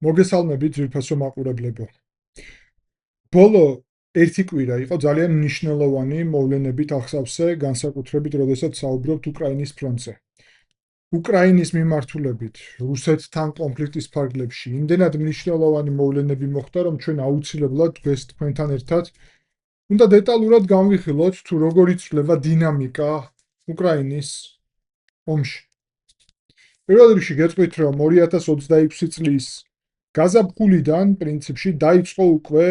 მოგესალმებით ძვირფასო მაყურებლებო. ბოლო ერთი კვირა იყო ძალიან მნიშვნელოვანი მოვლენებით ახსავსე, განსაკუთრებით როდესაც საუბრობთ უკრაინის ფრონტზე. უკრაინის მიმართულებით რუსეთთან კონფლიქტის ფარგლებში იმდენად მნიშვნელოვანი მოვლენები მოხდა, რომ ჩვენ აუცილებლად დღეს თქვენთან ერთად უნდა დეტალურად განვიხილოთ, თუ როგორ იცვლება დინამიკა უკრაინის ომში. პირველ რიგში გეტყვით, რომ 2026 წლის გაზაფხულიდან პრინციპში დაიწყო უკვე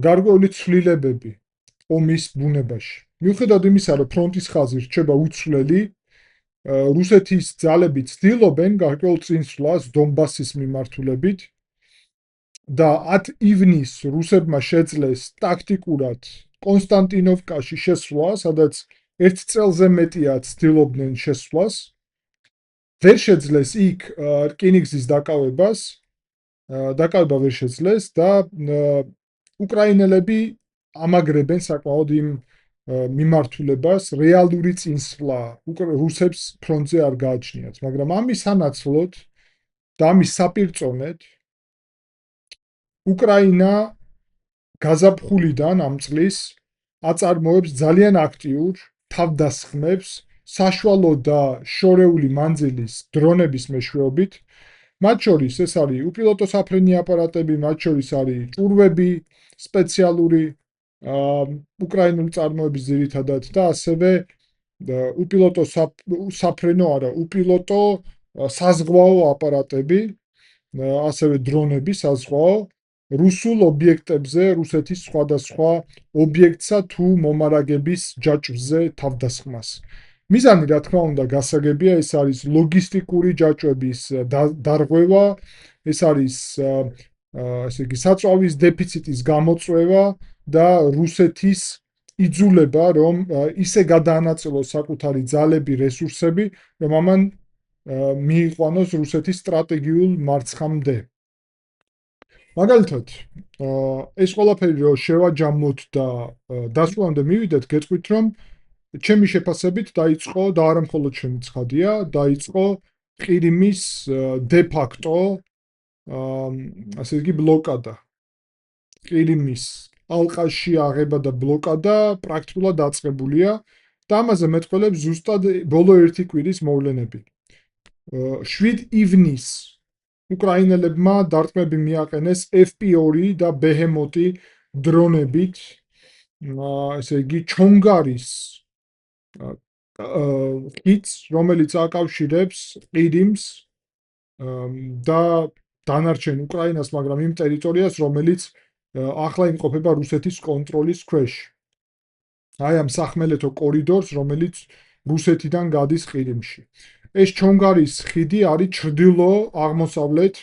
გარკვეული ცვლილებები ომის ბუნებაში. მიუხედავად იმისა, რომ ფრონტის ხაზი რჩება უცვლელი, რუსეთის ძალები ცდილობენ გარკვეულ წინსვლას დონბასის მიმართულებით და 10 ივნისს რუსებმა შეძლეს ტაქტიკურად კონსტანტინოვკაში შესვლა, სადაც ერთ წელზე მეტია ცდილობდნენ შესვლას. ვერ შეძლეს იქ რკინიგზის დაკავება ვერ შეძლეს და უკრაინელები ამაგრებენ საკმაოდ იმ მიმართულებას, რეალური წინსვლა რუსებს ფრონტზე არ გააჩნიათ, მაგრამ ამის სანაცვლოდ და ამის საპირწონედ უკრაინა გაზაფხულიდან ამ წლის აწარმოებს ძალიან აქტიურ თავდასხმებს საშუალო და შორეული მანძილის დრონების მეშვეობით. მათ შორის ეს არის უპილოტო საფრენი აპარატები, მათ შორის არის ჭურვები სპეციალური უკრაინული წარმოების ძირითადად და ასევე უპილოტო საფრენო არა, უპილოტო საზღვაო აპარატები, ასევე დრონები საზღვაო რუსულ ობიექტებზე, რუსეთის სხვადასხვა ობიექტსა თუ მომარაგების ჯაჭვზე თავდასხმას. მიზანი, რა თქმა უნდა, გასაგებია, ეს არის ლოგისტიკური ჯაჭვების დარღვევა, ეს არის ესე იგი საწვავის დეფიციტის გამოწვევა და რუსეთის იძულება, რომ ისე გადაანაწილოს საკუთარი ძალები, რესურსები, რომ ამან მიიყვანოს რუსეთის სტრატეგიულ მარცხამდე. მაგალითად, ეს ყველაფერი რო შევაჯამოთ და დასკვნამდე მივიდეთ, გეტყვით, რომ ჩემი შეფასებით დაიწყო და არა მხოლოდ ჩემი ცხადია, დაიწყო ყირიმის დე-ფაქტო ასე იგი ბლოკადა. ყირიმის ალყაში აღება და ბლოკადა პრაქტიკულად დაწყებულია და ამაზე მეტყველებს ზუსტად ბოლო ერთი კვირის მოვლენები. 7 ივნისს უკრაინელებმა დარტყმები მიაყენეს FP2 და ბეჰემოტი დრონებით, ესე იგი ჩონგარის ხიდს, რომელიც აკავშირებს ყირიმს და დანარჩენ უკრაინას, მაგრამ იმ ტერიტორიას, რომელიც ახლა იმყოფება რუსეთის კონტროლის ქვეშ. აი ამ სახმელეთო კორიდორს, რომელიც რუსეთიდან გადის ყირიმში. ეს ჩონგარის ხიდი არის ჩრდილო-აღმოსავლეთ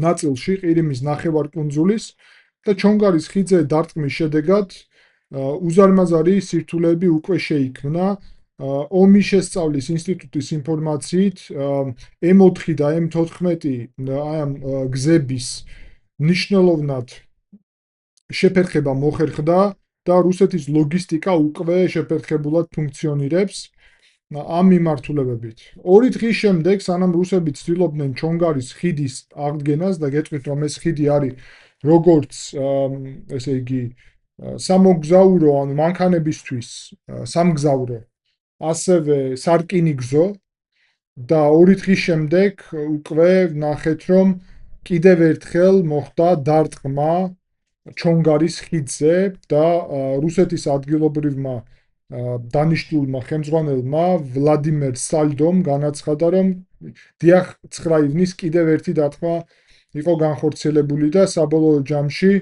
ნაწილში ყირიმის ნახევარკუნძულის და ჩონგარის ხიდზე დარტყმის შედეგად უზარმაზარი სირთულეები უკვე შეიქმნა. ომის შესწავლის ინსტიტუტის ინფორმაციით, M4 და M14 აი ამ გზების მნიშვნელოვნად შეფერხება მოხერხდა და რუსეთის ლოგისტიკა უკვე შეფერხებულად ფუნქციონირებს ამ მიმართულებებით. 2 დღის შემდეგ, სანამ რუსები ცდილობდნენ ჩონგარის ხიდის აღდგენას და გეტყვით, რომ ეს ხიდი არის როგორც ესე იგი სამოგზაურო, ანუ მანქანებისთვის სამგზავრო, ასევე სარკინიგზო და 2 დღის შემდეგ უკვე ნახეთ, რომ კიდევ ერთხელ მოხდა დარტყმა ჩონგარის ხიდზე და რუსეთის ადგილობრივმა დანიშნულმა ხელმძღვანელმა ვლადიმერ სალდომ განაცხადა, რომ დიახ 9 ივნის კიდევ ერთი დარტყმა იყო განხორციელებული და საბოლოო ჯამში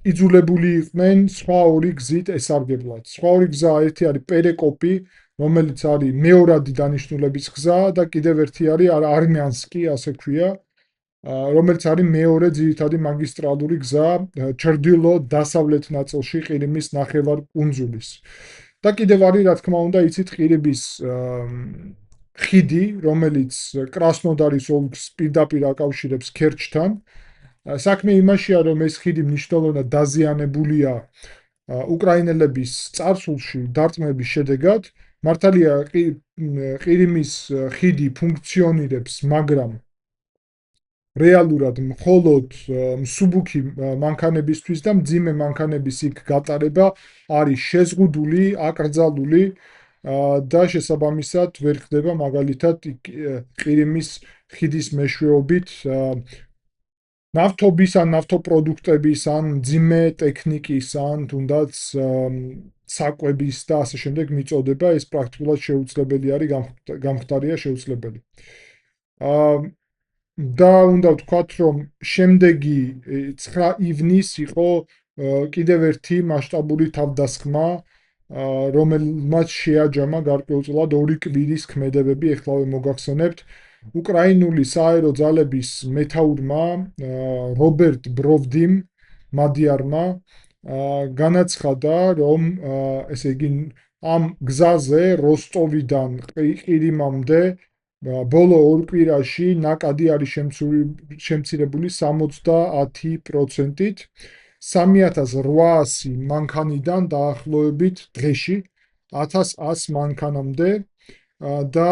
იძულებული იყვნენ სხვა 2 გზით ესარგებლად. სხვა 2 გზა ერთი არის პერეკოპი, რომელიც არის მეორადი დანიშნულების გზა და კიდევ ერთი არის არმიანსკი, ასე ქვია, რომელიც არის მეორე ძირითადი მაგისტრალური გზა ჩრდილო-დასავლეთ ნაწილში ყირიმის ნახევარკუნძულის. და კიდევ არის, რა თქმა უნდა, იცით ყირიმის ხიდი, რომელიც კრასნოდარის ოლქს პირდაპირ აკავშირებს ქერჩთან. საქმე იმაშია, რომ ეს ხიდი მნიშვნელოვნად დაზიანებულია უკრაინელების წარსულში დარტყმების შედეგად. მართალია ყირიმის ხიდი ფუნქციონირებს, მაგრამ რეალურად მხოლოდ მსუბუქი მანქანებისთვის და მძიმე მანქანების იქ გატარება არის შეზღუდული, აკრძალული და შესაბამისად ვერ ხდება მაგალითად ყირიმის ხიდის მეშვეობით ნავთობის ან ნავთობპროდუქტების ან მძიმე ტექნიკის ან თუნდაც საკვების და ასე შემდეგ მიწოდება, ეს პრაქტიკულად შეუძლებელი არის, გამხდარია შეუძლებელი. და უნდა ვთქვათ, რომ შემდეგი 9 ივნის იყო კიდევ ერთი მასშტაბური თავდასხმა, რომელმაც შეაჯამა გარკვეულწილად 2 კვირის ქმედებები, ეხლავე მოგახსენებთ. უკრაინული სააერო ძალების მეთაურმა რობერტ ბროვდიმ მადიარმა განაცხადა, რომ ესე იგი ამ გზაზე როსტოვიდან ყირიმამდე ბოლო 2 კვირაში ნაკადი არის შემცირებული 70%-ით 3800 მანქანიდან დაახლოებით დღეში 1100 მანქანამდე და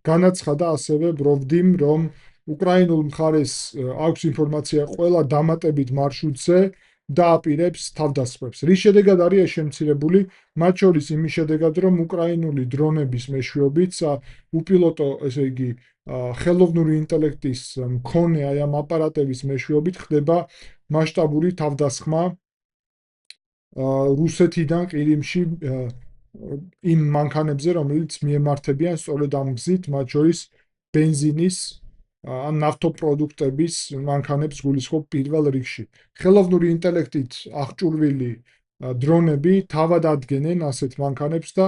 განაცხადა ასევე ბროვდიმ, რომ უკრაინულ მხარეს აქვს ინფორმაცია ყველა დამატებით მარშრუტზე დააპირებს თავდასხმებს. რის შედეგად არის შემცირებული, მათ შორის იმის შედეგად, რომ უკრაინული დრონების მეშვეობით უპილოტო, ესე იგი, ხელოვნური ინტელექტის მქონე აი ამ აპარატების მეშვეობით ხდება მასშტაბური თავდასხმა რუსეთიდან ყირიმში იმ მანქანებზე, რომელიც მიემართებიან სწორედ ამ გზით, მათ შორის ბენზინის ან ნავთობპროდუქტების მანქანებს გულისხმობ პირველ რიგში. ხელოვნური ინტელექტით აღჭურვილი დრონები თავად ადგენენ ასეთ მანქანებს და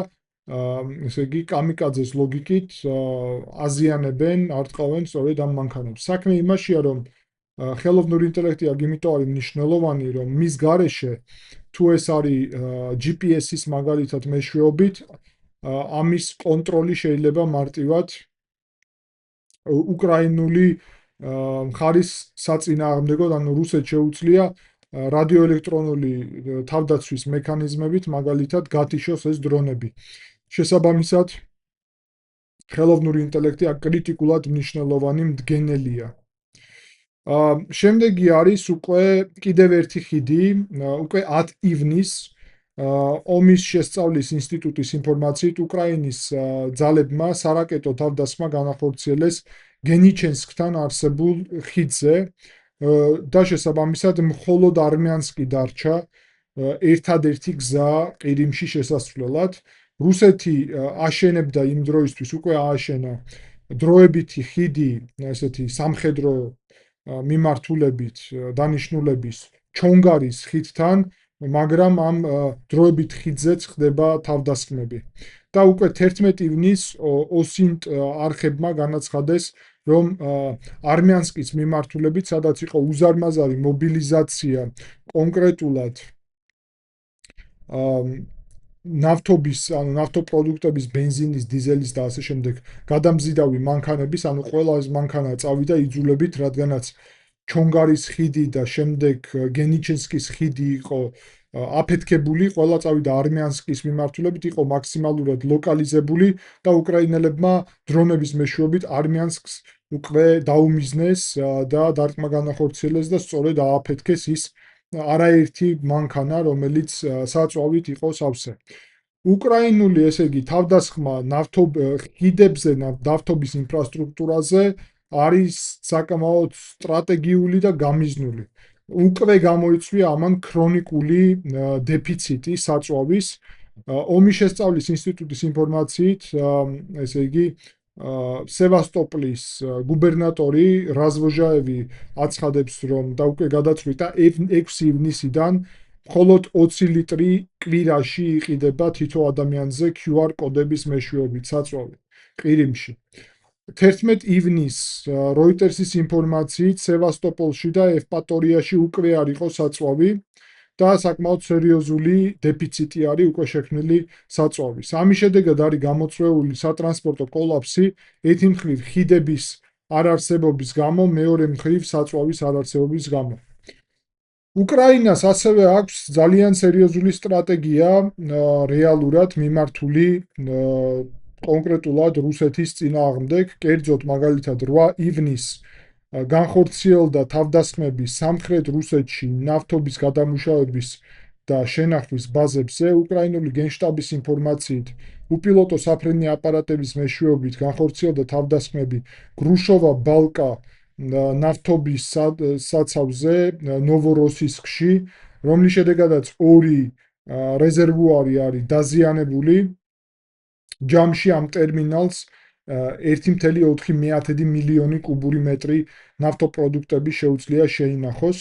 ესე იგი კამიკაძეს ლოგიკით აზიანებენ, არტყავენ სწორედ ამ მანქანებს. საქმე იმაშია, რომ ხელოვნური ინტელექტი იმიტომ არის მნიშვნელოვანი, რომ მის გარეშე თუ ეს არის GPS-ის მაგალითად მეშვეობით, ამის კონტროლი შეიძლება მარტივად უკრაინული მხარის საწინააღმდეგოდ, ანუ რუსეთს შეუძლია რადიოელექტრონული თავდაცვის მექანიზმებით მაგალითად გათიშოს ეს დრონები. შესაბამისად, ხელოვნური ინტელექტი აქ კრიტიკულად მნიშვნელოვანი მდგენელია. შემდეგი არის უკვე კიდევ ერთი ხიდი, უკვე 10 ივნის ომის შესწავლის ინსტიტუტის ინფორმაციით უკრაინის ძალებმა სარაკეტო თავდასხმა განახორციელეს გენიჩენსკთან არსებულ ხიდზე და შესაბამისად მხოლოდ არმიანსკი დარჩა ერთადერთი გზა ყირიმში შესასვლელად. რუსეთი აშენებდა იმ დროისთვის უკვე ააშენა დროებითი ხიდი, ესეთი სამხედრო მიმართულებით დანიშნულების ჩონგარის ხიდთან, მაგრამ ამ დროებით ხიდზეც ხდება თავდასხმები. და უკვე 11 ივნის ოსინტ არხებმა განაცხადეს, რომ არმიანსკის მიმართულებით, სადაც იყო უზარმაზარი მობილიზაცია კონკრეტულად ნავთობის, ანუ ნავთობპროდუქტების, ბენზინის, დიზელის და ასე შემდეგ გადამზიდავი მანქანების, ანუ ყველა ეს მანქანა წავიდა იძულებით, რადგანაც ჩონგარის ხიდი და შემდეგ გენიჩენსკის ხიდი იყო აფეთქებული, ყველა წავიდა არმიანსკის მიმართულებით, იყო მაქსიმალურად ლოკალიზებული და უკრაინელებმა დრონების მეშვეობით არმიანსკს უკვე დაუმიზნეს და დარტყმა განახორციელეს და სწორედ ააფეთქეს ის არაერთი მანქანა, რომელიც საწვავით იყო სავსე. უკრაინული, ესე იგი, თავდასხმა ხიდებზე, ნავთობის ინფრასტრუქტურაზე არის საკმაოდ სტრატეგიული და გამიზნული. უკვე გამოიწვია ამან ქრონიკული დეფიციტი საწვავის. ომის შესწავლის ინსტიტუტის ინფორმაციით, ესე იგი, სევასტოპოლის გუბერნატორი რაზვოჟაევი აცხადებს, რომ და უკვე გადაწყვიტა 6 ივნისიდან მხოლოდ 20 ლიტრი კვირაში იყიდება თითო ადამიანზე QR კოდების მეშვეობით საწვავი ყირიმში. 11 ივნის როიტერსის ინფორმაციით სევასტოპოლში და ევპატორიაში უკვე არ იყო საწვავი და საკმაოდ სერიოზული დეფიციტი არის უკვე შექმნილი საწვავის. ამის შედეგად არის გამოწვეული სატრანსპორტო კოლაფსი, ერთი მხრივ ხიდების არარსებობის გამო, მეორე მხრივ საწვავის არარსებობის გამო. უკრაინას ასევე აქვს ძალიან სერიოზული სტრატეგია რეალურად მიმართული კონკრეტულად რუსეთის წინააღმდეგ, კერძოდ მაგალითად 8 ივნის განხორციელდა თავდასხმები სამხრეთ რუსეთში ნავთობის გადამუშავების და შენახვის ბაზებზე. უკრაინული გენშტაბის ინფორმაციით, უპილოტო საფრენი აპარატების მეშვეობით განხორციელდა თავდასხმები გრუშოვა ბალკა ნავთობის საცავზე ნოვოროსისკში, რომლის შედეგადაც ორი რეზერვუარი არის დაზიანებული. ჯამში ამ ტერმინალს 1.4 მილიონი კუბური მეტრი ნავთობპროდუქტები შეუძლია შეინახოს.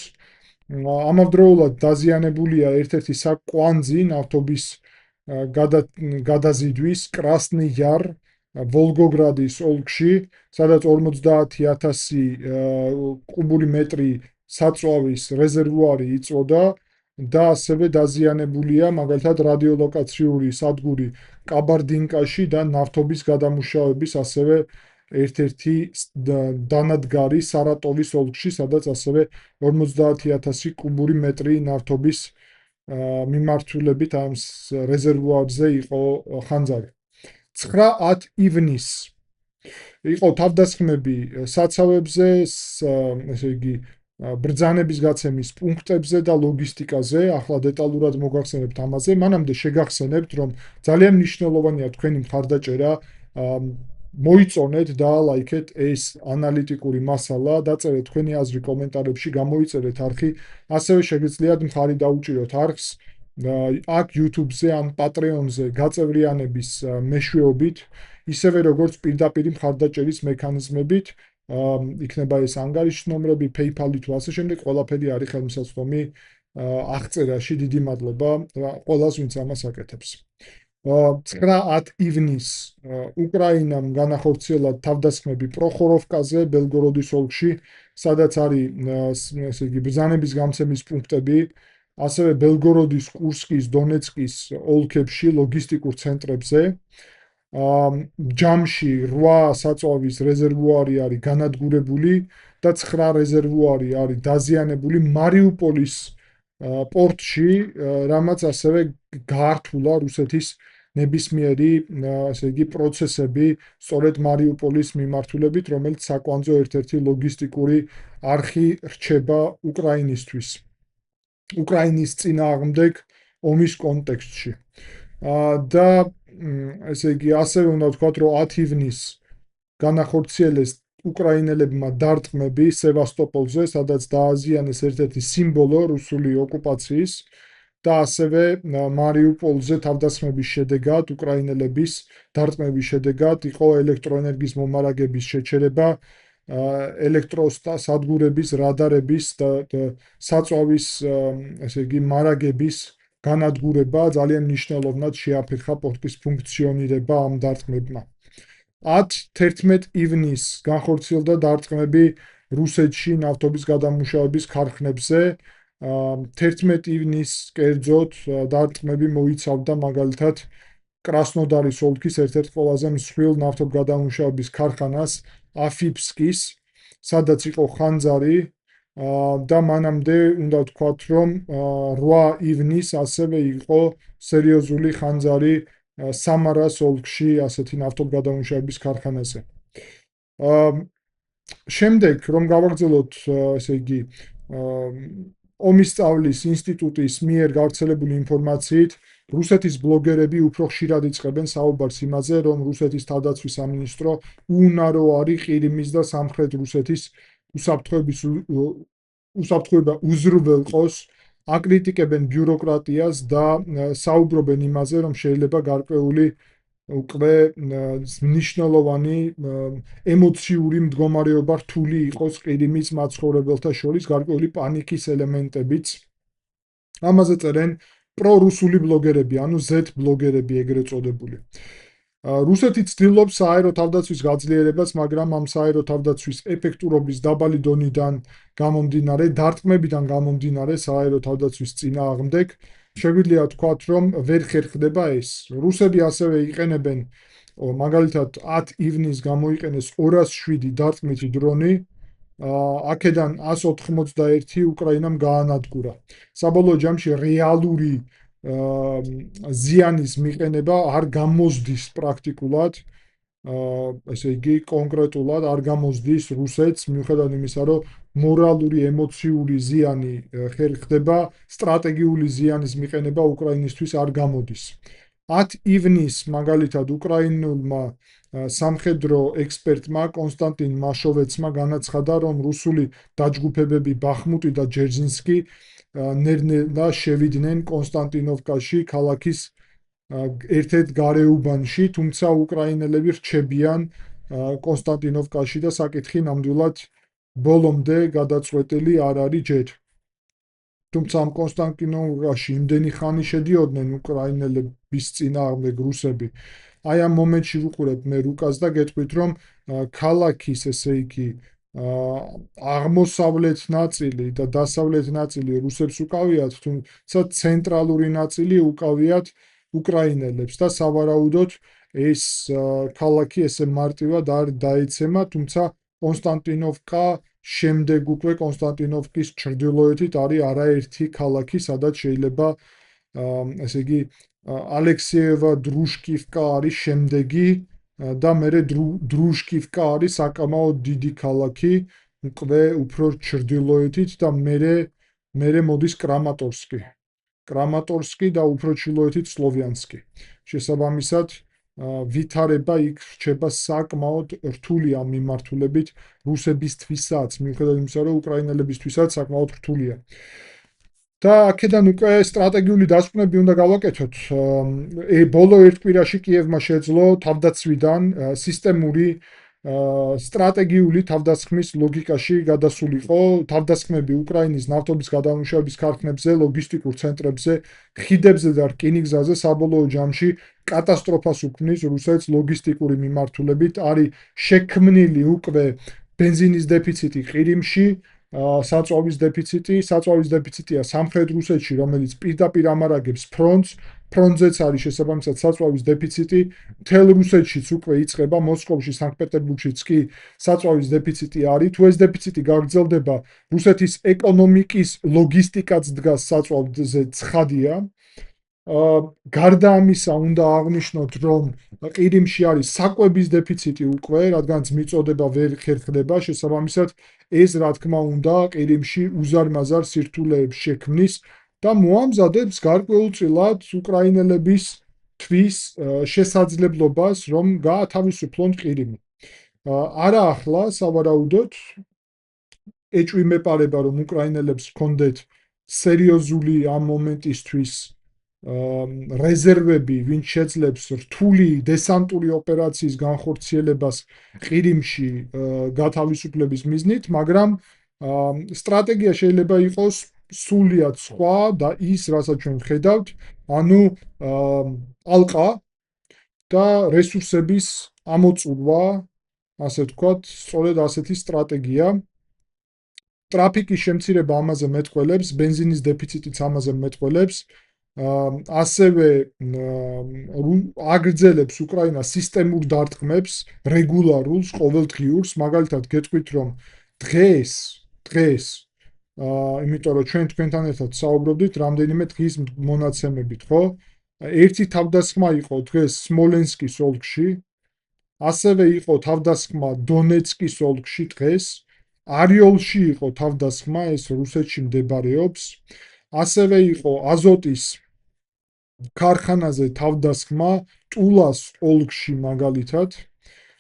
ამავდროულად დაზიანებულია ერთ-ერთი საკვანძი ნავთობის გადაზიდვის კრასნი იარ ვოლგოგრადის ოლქში, სადაც 50,000 კუბური მეტრი საწვავის რეზერვუარი იწვოდა და ასევე დაზიანებულია მაგალითად რადიოლოკაციური სადგური კაბარდინკაში და ნავთობის გადამუშავების ასევე ერთ-ერთი დანადგარი სარატოვის ოლქში, სადაც ასევე 50,000 კუბური მეტრი ნავთობის მიმართულებით ამ რეზერვუარზე იყო ხანძარი. 9-10 ივნისს იყო თავდასხმები საცავებზე, ესე იგი ბრძანების გაცემის პუნქტებზე და ლოგისტიკაზე. ახლა დეტალურად მოგახსენებთ ამაზე. მანამდე შეგახსენებთ, რომ ძალიან მნიშვნელოვანია თქვენი მხარდაჭერა. მოიწონეთ და ლაიქეთ ეს ანალიტიკური მასალა, დაწერეთ თქვენი აზრი კომენტარებში, გამოიწერეთ არხი, ასევე შეგიძლიათ მხარი დაუჭიროთ არხს აქ YouTube-ზე ან Patreon-ზე გაწევრიანების მეშვეობით, ისევე როგორც პირდაპირ მხარდაჭერის მექანიზმებით. იქნება ეს ანგარიშის ნომრები, PayPal-ით თუ ასე შემდეგ, ყველაფერი არის ხელმისაწვდომი აღწერაში. დიდი მადლობა ყველას, ვინც ამას აკეთებს. 9-10 ივნისს უკრაინამ განახორციელა თავდასხმები პროხოროვკაზე, ბელგოროდის ოლქში, სადაც არის ესე იგი ბრძანების გამცემის პუნქტები, ასევე ბელგოროდის, კურსკის, დონეცკის ოლქებში, ლოგისტიკურ ცენტრებზე. ჯამში 8 საწვავის რეზერვუარი არის განადგურებული და 9 რეზერვუარი არის დაზიანებული მარიუპოლის პორტში, რამაც ასევე გაართულა რუსეთის ნებისმიერი, ასე იგი, პროცესები სწორედ მარიუპოლის მიმართულებით, რომელიც საკვანძო ერთ-ერთი ლოგისტიკური არხი რჩება უკრაინისთვის. უკრაინის წინააღმდეგ ომის კონტექსტში. და ესე იგი, ასევე უნდა ვთქვათ, რომ 10 ივნისს განახორციელეს უკრაინელებმა დარტყმები სევასტოპოლზე, სადაც დააზიანეს ერთ-ერთი სიმბოლო რუსული ოკუპაციის და ასევე მარიუპოლზე თავდასხმების შედეგად, უკრაინელების დარტყმების შედეგად იყო ელექტროენერგიის მომარაგების შეჩერება, ელექტროსადგურების, რადარების და საწვავის, ესე იგი, მარაგების განადგურება ძალიან მნიშვნელოვნად შეაფერხა პორტის ფუნქციონირება ამ დარტყმებმა. 10-11 ივნისს განხორციელდა დარტყმები რუსეთში ნავთობის გადამუშავების ქარხნებზე. 11 ივნისს კერძოდ დარტყმები მოიცავდა მაგალითად კრასნოდარის ოლქის ერთ-ერთ ყველაზე მსხვილ ნავთობგადამუშავების ქარხანას აფიფსკის, სადაც იყო ხანძარი და მანამდე უნდა ვთქვათ, რომ 8 ივნისს ასევე იყო სერიოზული ხანძარი სამარას ოლქში ასეთი ნავთობგადამუშავების ქარხანაზე. შემდეგ რომ გავაგრძელოთ, ესე იგი, ომის სწავლის ინსტიტუტის მიერ გავრცელებული ინფორმაციით, რუსეთის ბლოგერები უფრო ხშირად იწყებენ საუბარს იმაზე, რომ რუსეთის თავდაცვის სამინისტრო უუნარო არის ყირიმის და სამხრეთ რუსეთის უსაფრთხოება უზრუნველყოს, აკრიტიკებენ ბიუროკრატიას და საუბრობენ იმაზე, რომ შეიძლება გარკვეული უკვე მნიშვნელოვანი ემოციური მდგომარეობა რთული იყოს ყირიმის მაცხოვრებელთა შორის, გარკვეული პანიკის ელემენტებიც. ამაზე წერენ პრორუსული ბლოგერები, ანუ Z ბლოგერები ეგრეთ წოდებული. რუსეთი ცდილობს სააერო თავდაცვის გაძლიერებას, მაგრამ ამ სააერო თავდაცვის ეფექტურობის დაბალი დონიდან გამომდინარე, დარტყმებიდან გამომდინარე სააერო თავდაცვის წინააღმდეგ, შეგვიძლია ვთქვათ, რომ ვერ ხერხდება ეს. რუსები ასევე იყენებენ, მაგალითად 10 ივნისს გამოიყენეს 207 დარტყმითი დრონი, აქედან 191 უკრაინამ გაანადგურა. საბოლოო ჯამში რეალური ზიანის მიყენება არ გამოსდის პრაქტიკულად. ესე იგი კონკრეტულად არ გამოსდის რუსეთს მიუხედავად იმისა, რომ მორალური, ემოციური ზიანი ხდება, სტრატეგიული ზიანის მიყენება უკრაინისთვის არ გამოდის. 10 ივნისს მაგალითად უკრაინულმა სამხედრო ექსპერტმა კონსტანტინ მაშოვეცმა განაცხადა, რომ რუსული დაჯგუფებები ბახმუტი და ჯერჟინსკი ნელ-ნელა შევიდნენ კონსტანტინოვკაში, ქალაქის ერთ-ერთ გარეუბანში, თუმცა უკრაინელები რჩებიან კონსტანტინოვკაში და საკითხი ნამდვილად ბოლომდე გადაწყვეტილი არ არის ჯერ. თუმცა ამ კონსტანტინოვკაში იმდენი ხანი შედიოდნენ უკრაინელების წინააღმდეგ რუსები. აი ამ მომენტში ვუყურებ მე რუკას და გეტყვით, რომ ქალაქის ესე იგი აღმოსავლეთ ნაწილი და დასავლეთ ნაწილი რუსებს უკავიათ, თუმცა ცენტრალური ნაწილი უკავიათ უკრაინელებს და სავარაუდოდ ეს ქალაქი ესე მარტივად არ დაეცემა, თუმცა კონსტანტინოვკა შემდეგ უკვე კონსტანტინოვკის ჩრდილოეთით არის არაერთი ქალაქი, სადაც შეიძლება ესე იგი ალექსეევა დრუშკივკა არის შემდეგი და მერე დრუშკივკა არის საკამაოდ დიდი ქალაქი, უკვე უფრო ჩრდილოეთით და მერე მოდის კრამატორსკი. კრამატორსკი და უფრო ჩრდილოეთით სლოვიანსკი. შესაბამისად, ვითარება იქ რჩება საკმაოდ რთული ამ მიმართულებით რუსებისთვისაც, მიუხედავად იმისა, რომ უკრაინელებისთვისაც საკმაოდ რთულია. და აქედან უკვე სტრატეგიული დასკვნები უნდა გავაკეთოთ. ბოლო ერთ კვირაში კიევმა შეძლო თავდაცვიდან სისტემური სტრატეგიული თავდასხმის ლოგიკაში გადასულიყო თავდასხმები უკრაინის ნავთობის გადამუშავების ქარხნებზე, ლოგისტიკურ ცენტრებზე, ხიდებზე და რკინიგზაზე საბოლოო ჯამში კატასტროფას უქმნის რუსეთს ლოგისტიკური მიმართულებით. არის შექმნილი უკვე ბენზინის დეფიციტი ყირიმში, საწვავის დეფიციტია სამხრეთ რუსეთში, რომელიც პირდაპირ ამარაგებს ფრონტს. ფრონტზეც არის შესაბამისად საწვავის დეფიციტი. მთელ რუსეთშიც უკვე იწყება, მოსკოვში, სანქტ-პეტერბურგშიც კი საწვავის დეფიციტი არის. თუ ეს დეფიციტი გაგრძელდება, რუსეთის ეკონომიკის ლოგისტიკაც დგას საწვავზე ცხადია. გარდა ამისა, უნდა აღვნიშნოთ, რომ ყირიმში არის საკვების დეფიციტი უკვე, რადგანაც მიწოდება ვერ ხერხდება, შესაბამისად, ეს რა თქმა უნდა ყირიმში უზარმაზარ სირთულეებს შექმნის და მოამზადებს გარკვეულწილად უკრაინელების თვის შესაძლებლობას, რომ გაათავისუფლონ ყირიმი. არა ახლა, სავარაუდოდ ეჭვმეპარება, რომ უკრაინელებს ჰქონდეთ სერიოზული ამ მომენტისთვის რეზერვები, ვინც შეძლებს რთული დესანტური ოპერაციის განხორციელებას ყირიმში გათავისუფლების მიზნით, მაგრამ სტრატეგია შეიძლება იყოს სულიად სხვა და ის, რასაც ჩვენ ვხედავთ, ანუ ალყა და რესურსების ამოწურვა, ასე ვთქვათ, სწორედ ასეთი სტრატეგია. ტრაფიკის შემცირება ამაზე მეტყველებს, ბენზინის დეფიციტიც ამაზე მეტყველებს. ასევე აგრძელებს უკრაინა სისტემურ დარტყმებს, რეგულარულს, ყოველდღიურს, მაგალითად გეტყვით, რომ დღეს, იმიტომ რომ ჩვენ თქვენთან ერთად საუბრობდით რამდენიმე დღის მონაცემებით, ხო? ერთი თავდასხმა იყო დღეს სმოლენსკის ოლქში, ასევე იყო თავდასხმა დონეცკის ოლქში დღეს, არიოლში იყო თავდასხმა, ეს რუსეთში მდებარეობს, ასევე იყო აზოტის ქარხანაზე თავდასხმა ტულას ოლქში მაგალითად,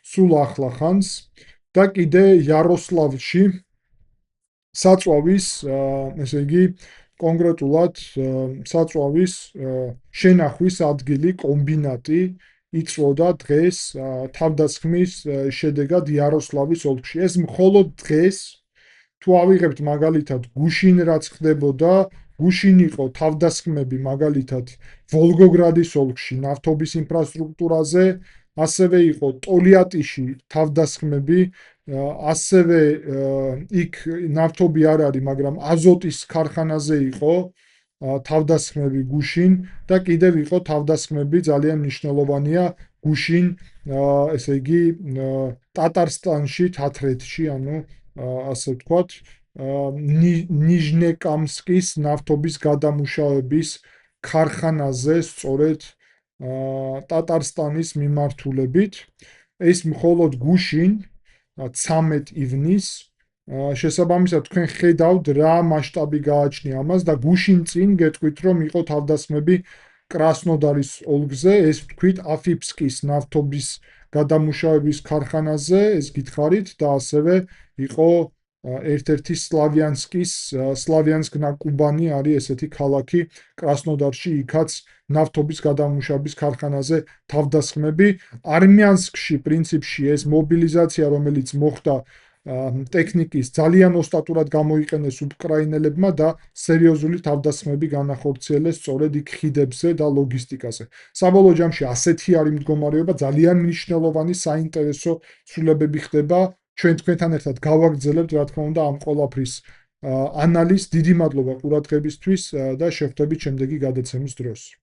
სულ ახლა ხანს და კიდე იაროსლავში საწვავის, ესე იგი, კონკრეტულად საწვავის შენახვის ადგილი, კომბინატი იწვოდა დღეს თავდასხმის შედეგად იაროსლავის ოლქში. ეს მხოლოდ დღეს თუ ავიღებთ მაგალითად გუშინ რაც ხდებოდა, გუშინ იყო თავდასხმები მაგალითად ვოლგოგრადის ოლქში ნავთობის ინფრასტრუქტურაზე, ასევე იყო ტოლიატიში თავდასხმები, ასევე იქ ნავთობი არ არის, მაგრამ აზოტის ქარხანაზე იყო თავდასხმები გუშინ და კიდევ იყო თავდასხმები ძალიან მნიშვნელოვანია გუშინ, ესე იგი, ტატარსტანში, თათრეთში, ანუ ასე ვთქვათ, ნიჟნეკამსკის ნავთობის გადამუშავების ქარხანაზე, სწორედ ტატარსტანის მიმართულებით. ეს მხოლოდ გუშინ 13 ივნის შესაბამისად თქვენ ხედავთ რა მასშტაბი გააჩნია ამას და გუშინ წინ გეტყვით რომ იყო თავდასხმები კრასნოდარის ოლქზე, ეს ვთქვით აფიფსკის ნავთობის გადამუშავების ქარხანაზე, ეს გითხარით და ასევე იყო ერთ-ერთი სლავიანსკ-ნაკუბანი არის ესეთი ქალაქი კრასნოდარში, იქაც ნავთობის გადამუშავების ქარხანაზე თავდასხმები. არმიანსკში პრინციპში ეს მობილიზაცია, რომელიც მოხდა ტექნიკის ძალიან ოსტატურად გამოიყენეს უკრაინელებმა და სერიოზული თავდასხმები განახორციელეს სწორედ იქ ხიდებზე და ლოგისტიკაზე. საბოლოო ჯამში ასეთი არის მდგომარეობა, ძალიან მნიშვნელოვანი საინტერესო ცვლილებები ხდება. ჩვენ თქვენთან ერთად გავაგრძელებთ, რა თქმა უნდა, ამ ყველაფრის ანალიზს. დიდი მადლობა ყურადღებისთვის და შევხვდებით შემდეგი გადაცემის დროს.